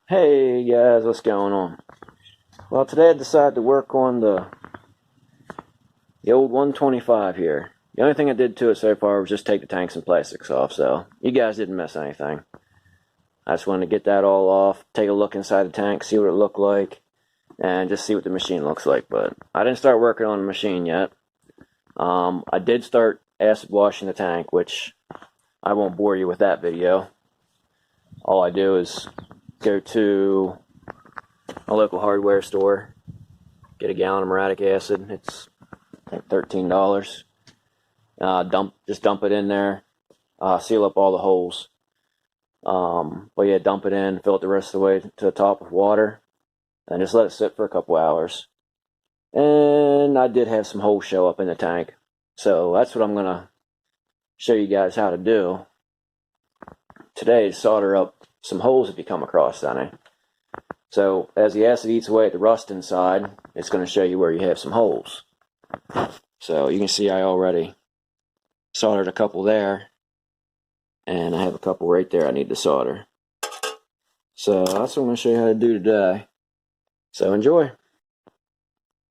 Hey guys, what's going on? Well, today I decided to work on the old 125 here. The only thing I did to it so far was just take the tanks and plastics off, so you guys didn't miss anything. I just wanted to get that all off, take a look inside the tank, see what it looked like, and just see what the machine looks like. But I didn't start working on the machine yet. I did start acid washing the tank, which I won't bore you with that video. All I do is go to a local hardware store, get a gallon of muriatic acid. It's like $13. Just dump it in there, seal up all the holes. But yeah, dump it in, fill it the rest of the way to the top with water, and just let it sit for a couple hours. And I did have some holes show up in the tank, so that's what I'm gonna show you guys how to do today, is solder up some holes if you come across any. So as the acid eats away at the rust inside, it's going to show you where you have some holes. So you can see I already soldered a couple there, and I have a couple right there I need to solder. So that's what I'm going to show you how to do today. So enjoy.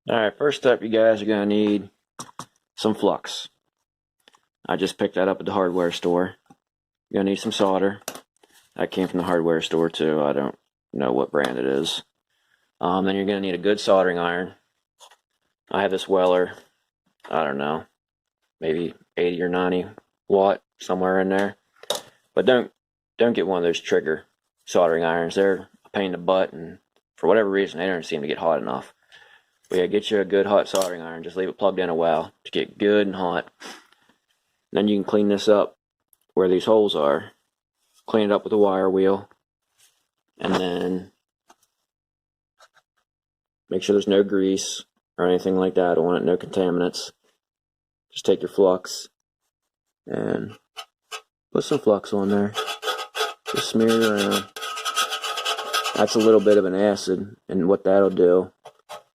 Alright, first up, you guys are going to need some flux. I just picked that up at the hardware store. You're going to need some solder. That came from the hardware store too. I don't know what brand it is. Then you're going to need a good soldering iron. I have this Weller, I don't know, maybe 80 or 90 watt, somewhere in there. But don't get one of those trigger soldering irons. They're a pain in the butt, and for whatever reason they don't seem to get hot enough. But yeah, get you a good hot soldering iron. Just leave it plugged in a while to get good and hot. Then you can clean this up where these holes are. Clean it up with a wire wheel, and then make sure there's no grease or anything like that. I don't want it, no contaminants. Just take your flux and put some flux on there. Just smear it around. That's a little bit of an acid, and what that'll do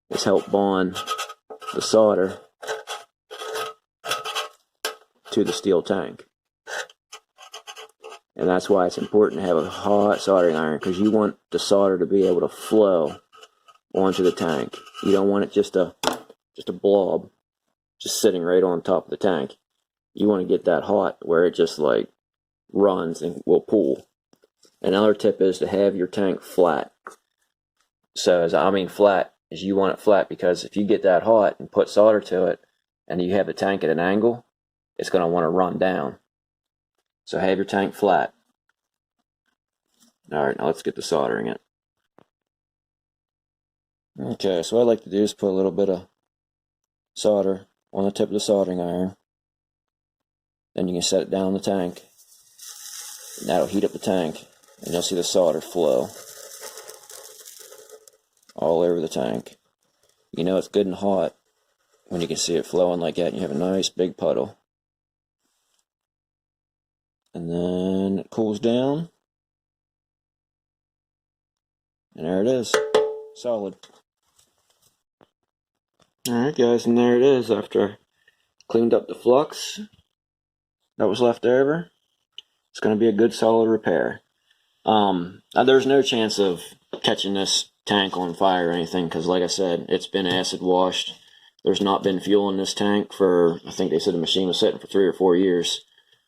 is help bond the solder to the steel tank. And that's why it's important to have a hot soldering iron, because you want the solder to be able to flow onto the tank. You don't want it just a blob just sitting right on top of the tank. You want to get that hot where it just like runs and will pool. Another tip is to have your tank flat. So as I mean flat, is you want it flat, because if you get that hot and put solder to it and you have the tank at an angle, it's going to want to run down. So have your tank flat. Alright, now let's get to soldering it. Okay, so what I like to do is put a little bit of solder on the tip of the soldering iron. Then you can set it down in the tank. And that'll heat up the tank, and you'll see the solder flow all over the tank. You know it's good and hot when you can see it flowing like that and you have a nice big puddle. And then it cools down. And there it is. Solid. Alright guys, and there it is after I cleaned up the flux that was left over. It's going to be a good solid repair. There's no chance of catching this tank on fire or anything, because like I said, it's been acid washed. There's not been fuel in this tank for, I think they said the machine was sitting for 3 or 4 years.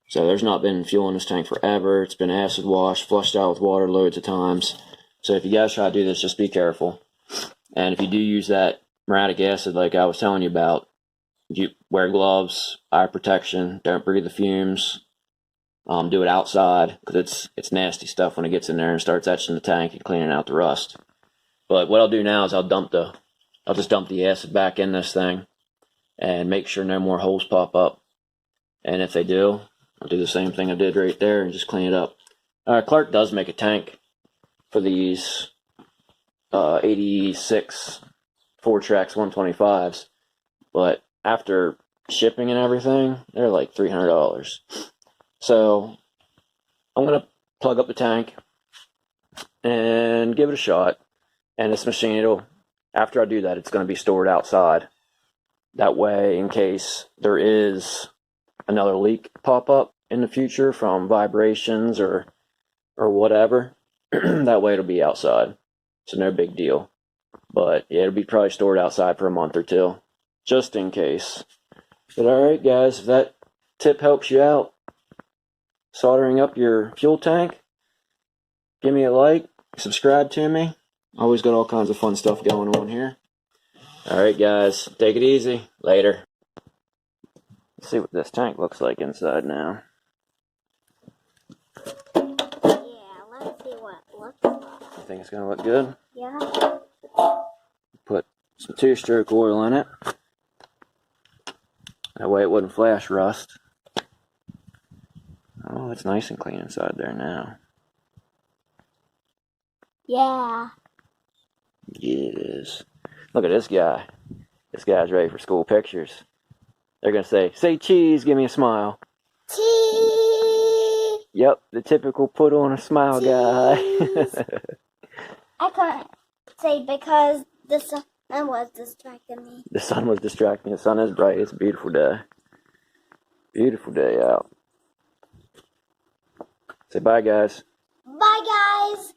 So there's not been fuel in this tank forever. It's been acid washed, flushed out with water loads of times. So if you guys try to do this, just be careful. And if you do use that muriatic acid like I was telling you about, you wear gloves, eye protection, don't breathe the fumes. Do it outside, because it's nasty stuff when it gets in there and starts etching the tank and cleaning out the rust. But what I'll do now is I'll just dump the acid back in this thing and make sure no more holes pop up. And if they do, I'll do the same thing I did right there and just clean it up. Clark does make a tank for these 86 Fourtrax 125s, but after shipping and everything, they're like $300. So I'm going to plug up the tank and give it a shot. And this machine, after I do that, it's going to be stored outside. That way, in case there is another leak pop up in the future from vibrations or whatever, That way it'll be outside. So no big deal. But yeah, it'll be probably stored outside for a month or two, just in case. But alright guys, if that tip helps you out, soldering up your fuel tank, give me a like, subscribe to me. Always got all kinds of fun stuff going on here. Alright guys, take it easy. Later. Let's see what this tank looks like inside now. Yeah, let's see what it looks like. You think it's going to look good? Yeah. Put some 2-stroke oil in it. That way it wouldn't flash rust. Oh, it's nice and clean inside there now. Yeah. Yeah, it is. Look at this guy. This guy's ready for school pictures. They're going to say cheese, give me a smile. Cheese. Yep, the typical put on a smile guy. I couldn't say because the sun was distracting me. The sun was distracting. The sun is bright. It's a beautiful day. Beautiful day out. Say bye, guys. Bye, guys.